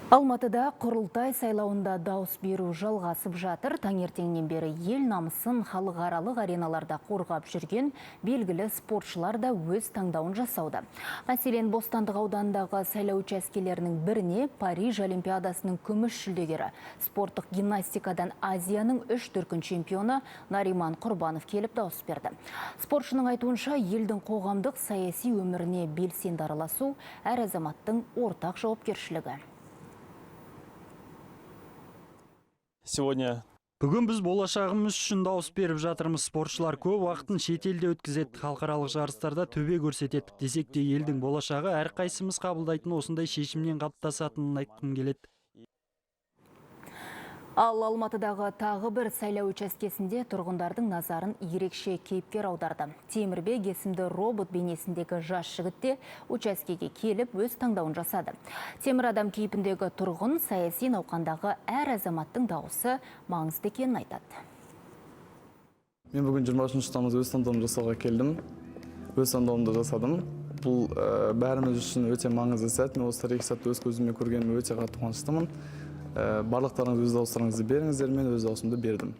Алматыда құрылтай сайлауында дауыс беру жалғасып жатыр. Таңертеңнен бері ел намысын халықаралық ареналарда қорғап жүрген белгілі спортшылар да өз таңдауын жасауда. Мәселен, Бостандық ауданындағы сайлау учаскелерінің біріне Париж Олимпиадасының күміс жүлдегері, спорттық гимнастикадан Азияның 3 дүркін чемпионы Нариман Құрбанов келіп дауыс берді. Спортшының айтуынша, елдің қоғамдық саяси өміріне белсенді араласу әр азаматтың ортақ жауапкершілігі. Бүгін біз болашағымыз үшін дауыс беріп жатырмыз. Спортшылар көп уақытын шетелде өткізеді, халықаралық жарыстарда төбе көрсетеді. Десек те елдің болашағы әрқайсымыз қабылдайтын осындай шешімнен қалыптасатынын айтқым келеді. Ал Алматыдағы тағы бір сайлау учаскесінде тұрғындардың назарын ерекше кейіпкер аударды. Темірбек есімді робот бейнесіндегі жас жігітте учаскеге келіп өз таңдауын жасады. Темір адам кейпіндегі тұрғын саяси науқандағы әр азаматтың дауысы маңызды екенін айтады. Мен бүгін 23 тамыз өз таңдауымды жасауға келдім. Өз таңдауымды жасадым. Бұл бәріміз үшін өте маңызды сәт. Мен осы 2 сәтті өз көзіммен көргеніме өте қатты қуаныштымын. Барлықтарыңыз өз дауыстарыңызды беріңіздер, мен өз дауысымды бердім.